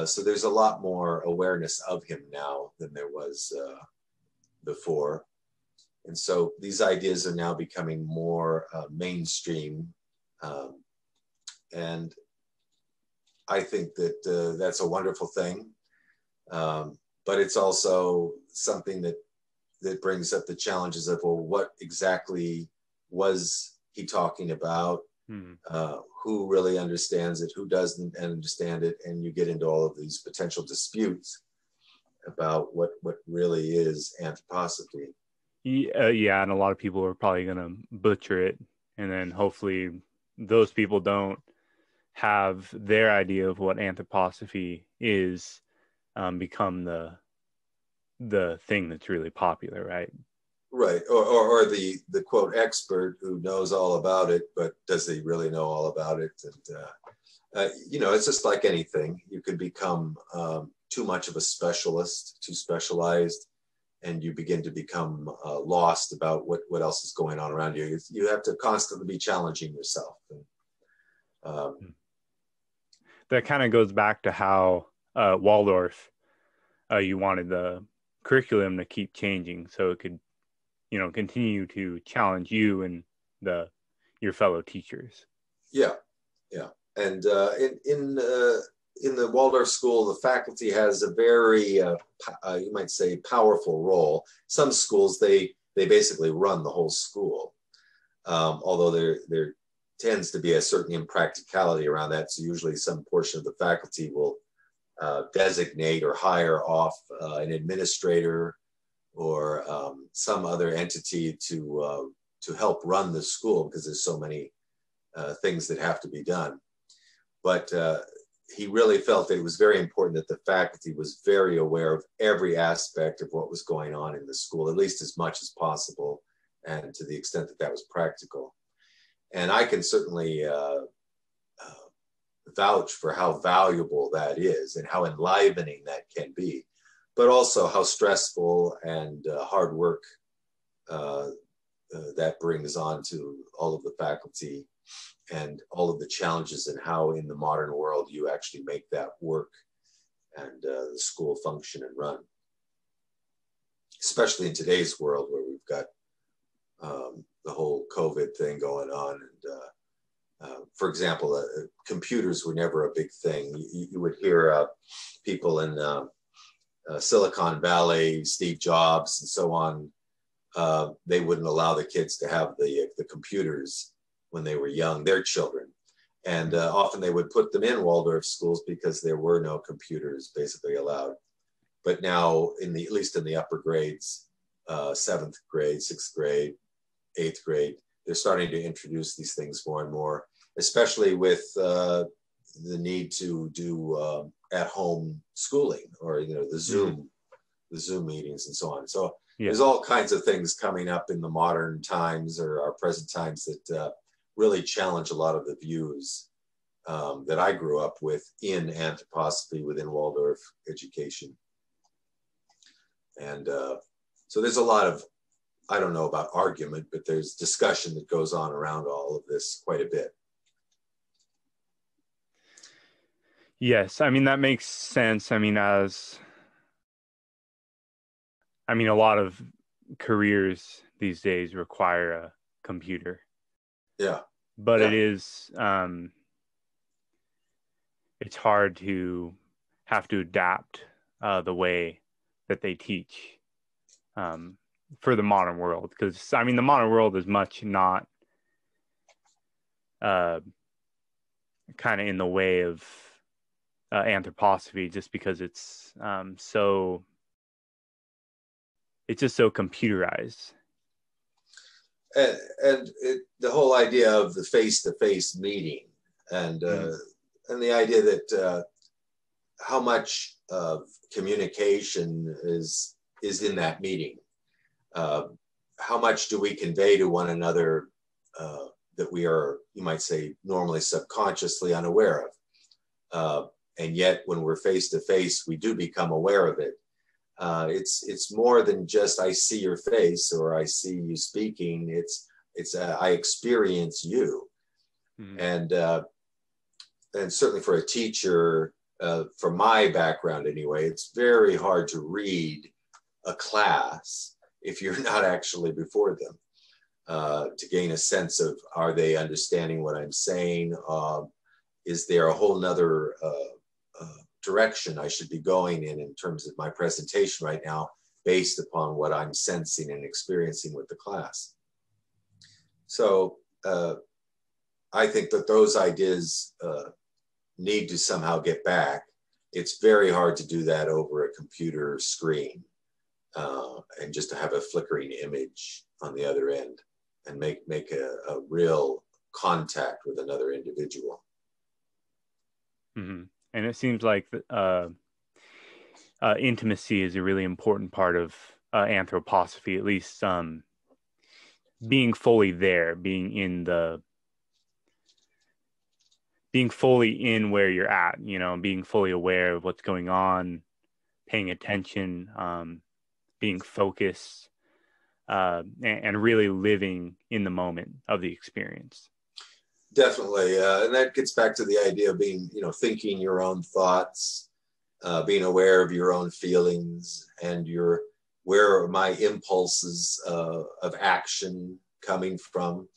So there's a lot more awareness of him now than there was before. And so these ideas are now becoming more mainstream. And I think that that's a wonderful thing. But it's also something that brings up the challenges of, well, what exactly was he talking about? Who really understands it? Who doesn't understand it? And you get into all of these potential disputes about what really is anthroposophy. Yeah, and a lot of people are probably going to butcher it. And then hopefully those people don't have their idea of what anthroposophy is become the thing that's really popular, right? Right, or the quote expert who knows all about it, but does he really know all about it? And it's just like anything. You could become too much of a specialist, too specialized, and you begin to become lost about what else is going on around you. You have to constantly be challenging yourself. That kind of goes back to how Waldorf, you wanted the curriculum to keep changing so it could, continue to challenge you and your fellow teachers. Yeah. And in the Waldorf school, the faculty has a very, you might say, powerful role. Some schools, they basically run the whole school, although there tends to be a certain impracticality around that. So usually some portion of the faculty will designate or hire off an administrator or some other entity to help run the school, because there's so many things that have to be done. But he really felt that it was very important that the faculty was very aware of every aspect of what was going on in the school, at least as much as possible, and to the extent that that was practical. And I can certainly vouch for how valuable that is and how enlivening that can be, but also how stressful and hard work that brings on to all of the faculty, and all of the challenges, and how in the modern world you actually make that work and the school function and run, especially in today's world where we've got the whole COVID thing going on. And for example, computers were never a big thing. You would hear people in Silicon Valley, Steve Jobs and so on, they wouldn't allow the kids to have the computers when they were young, their children. And often they would put them in Waldorf schools because there were no computers basically allowed. But now, at least in the upper grades, 7th grade, 6th grade, 8th grade, they're starting to introduce these things more and more, especially with the need to do at-home schooling, or the Zoom meetings and so on. So there's all kinds of things coming up in the modern times, or our present times, that really challenge a lot of the views that I grew up with in anthroposophy within Waldorf education. And so there's a lot of, I don't know about argument, but there's discussion that goes on around all of this quite a bit. Yes, I mean, that makes sense. I mean, a lot of careers these days require a computer. Yeah. But it is, it's hard to have to adapt the way that they teach for the modern world. Because, the modern world is much not kind of in the way of anthroposophy, just because it's it's just so computerized. And the whole idea of the face-to-face meeting, and the idea that how much of communication is in that meeting. How much do we convey to one another that we are, you might say, normally subconsciously unaware of? And yet when we're face-to-face, we do become aware of it. It's more than just I see your face or I see you speaking. It's I experience you, and certainly for a teacher, from my background anyway, it's very hard to read a class if you're not actually before them, to gain a sense of, are they understanding what I'm saying? Is there a whole nother direction I should be going in terms of my presentation right now, based upon what I'm sensing and experiencing with the class? So I think that those ideas need to somehow get back. It's very hard to do that over a computer screen, and just to have a flickering image on the other end and make a real contact with another individual. Mm-hmm. And it seems like intimacy is a really important part of anthroposophy, at least being fully there, being fully in where you're at, being fully aware of what's going on paying attention, being focused, and really living in the moment of the experience. Definitely. And that gets back to the idea of being, thinking your own thoughts, being aware of your own feelings, and where are my impulses of action coming from?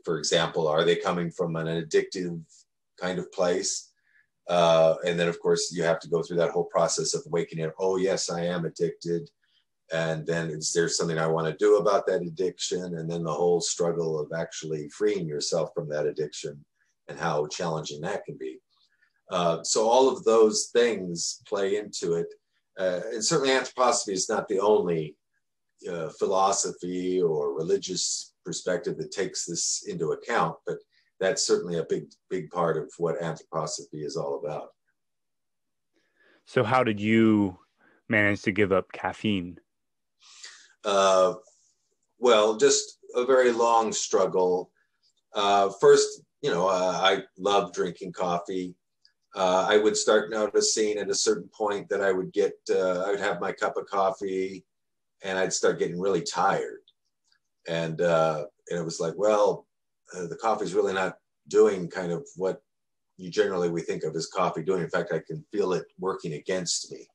For example, are they coming from an addictive kind of place? And then, of course, you have to go through that whole process of waking up. Oh, yes, I am addicted. And then is there something I want to do about that addiction? And then the whole struggle of actually freeing yourself from that addiction and how challenging that can be. So all of those things play into it. And certainly anthroposophy is not the only philosophy or religious perspective that takes this into account, but that's certainly a big part of what anthroposophy is all about. So how did you manage to give up caffeine? Well, just a very long struggle. First, I love drinking coffee. I would start noticing at a certain point that I would have my cup of coffee and I'd start getting really tired. And it was like, well, the coffee's really not doing kind of what we think of as coffee doing. In fact, I can feel it working against me.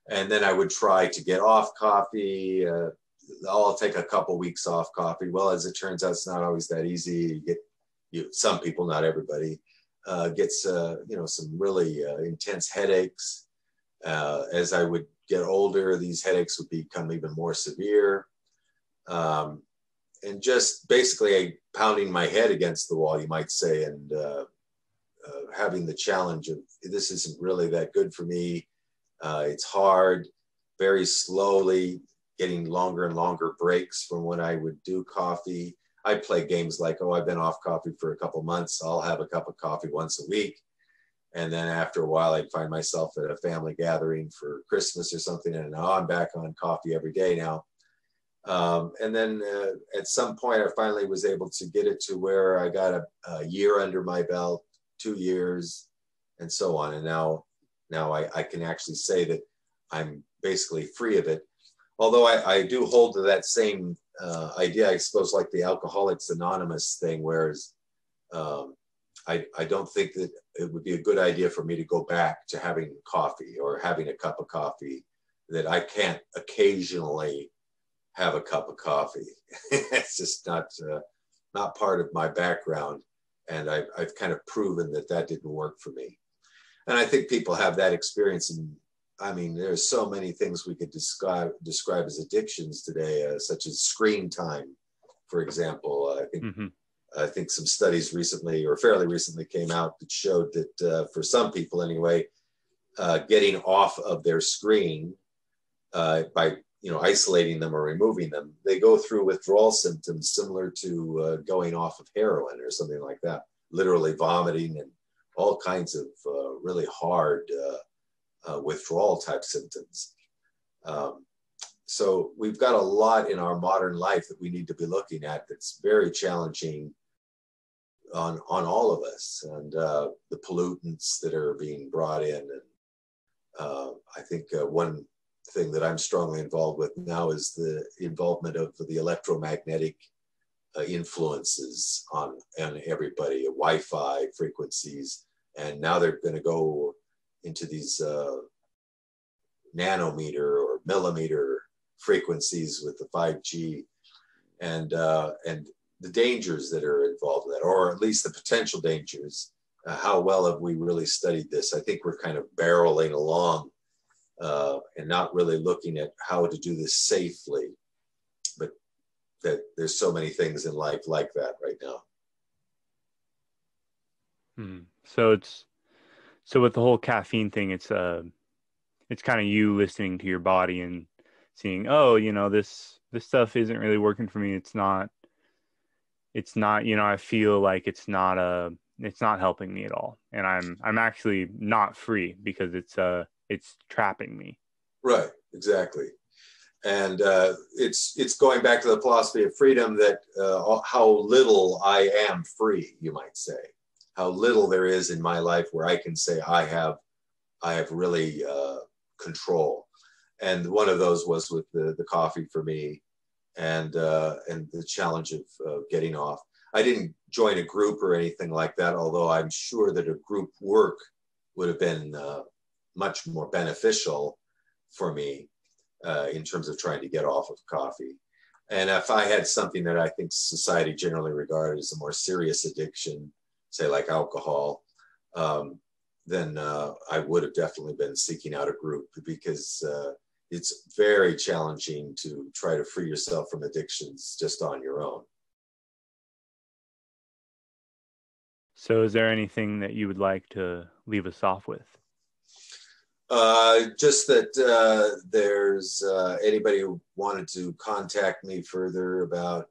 And then I would try to get off coffee. I'll take a couple weeks off coffee. Well, as it turns out, it's not always that easy. Some people, not everybody, gets some really intense headaches. As I would get older, these headaches would become even more severe. And just basically pounding my head against the wall, you might say, and having the challenge of this isn't really that good for me. It's hard, very slowly getting longer and longer breaks from when I would do coffee. I play games like, I've been off coffee for a couple months. I'll have a cup of coffee once a week. And then after a while, I'd find myself at a family gathering for Christmas or something. And now I'm back on coffee every day now. And then at some point, I finally was able to get it to where I got a year under my belt, 2 years, and so on. And now I can actually say that I'm basically free of it. Although I do hold to that same idea, I suppose, like the Alcoholics Anonymous thing, whereas I don't think that it would be a good idea for me to go back to having coffee or having a cup of coffee, that I can't occasionally have a cup of coffee. It's just not part of my background. And I've kind of proven that didn't work for me. And I think people have that experience. And I mean, there's so many things we could describe as addictions today, such as screen time, for example. I think some studies recently, or fairly recently, came out that showed that for some people anyway, getting off of their screen by isolating them or removing them, they go through withdrawal symptoms similar to going off of heroin or something like that, literally vomiting and all kinds of really hard withdrawal type symptoms. So we've got a lot in our modern life that we need to be looking at that's very challenging on all of us, and the pollutants that are being brought in. And I think one thing that I'm strongly involved with now is the involvement of the electromagnetic influences on everybody, Wi-Fi frequencies, and now they're going to go into these nanometer or millimeter frequencies with the 5G, and the dangers that are involved in that, or at least the potential dangers. How well have we really studied this? I think we're kind of barreling along and not really looking at how to do this safely, but that there's so many things in life like that right now. So with the whole caffeine thing, it's kind of you listening to your body and seeing, this stuff isn't really working for me. It's not, I feel like it's not helping me at all. And I'm actually not free because it's trapping me. Right, exactly. And it's going back to the philosophy of freedom, that how little I am free, you might say. How little there is in my life where I can say I have really control. And one of those was with the coffee for me, and the challenge of getting off. I didn't join a group or anything like that, although I'm sure that a group work would have been much more beneficial for me in terms of trying to get off of coffee. And if I had something that I think society generally regarded as a more serious addiction, say like alcohol, then I would have definitely been seeking out a group, because it's very challenging to try to free yourself from addictions just on your own. So is there anything that you would like to leave us off with? Just that there's anybody who wanted to contact me further about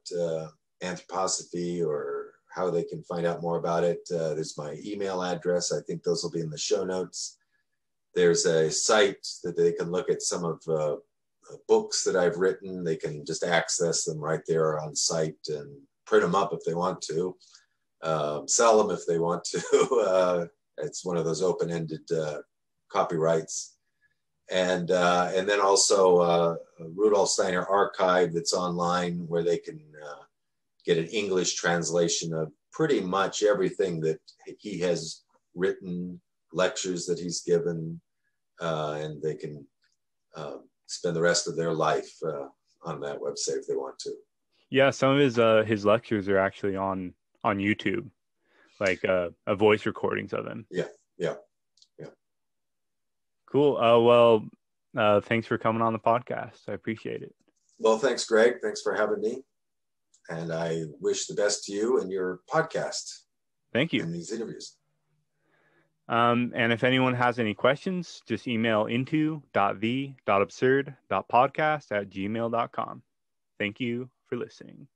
Anthroposophy, or how they can find out more about it. There's my email address. I think those will be in the show notes. There's a site that they can look at some of books that I've written. They can just access them right there on site and print them up if they want to. Sell them if they want to. It's one of those open-ended copyrights. And then also Rudolf Steiner Archive that's online, where they can get an English translation of pretty much everything that he has written, lectures that he's given, and they can spend the rest of their life on that website if they want to. Yeah, some of his lectures are actually on YouTube, like a voice recordings of him. Yeah. Cool. Well, thanks for coming on the podcast. I appreciate it. Well, thanks, Greg. Thanks for having me. And I wish the best to you and your podcast. Thank you. And these interviews. And if anyone has any questions, just email into.the.absurd.podcast@gmail.com. Thank you for listening.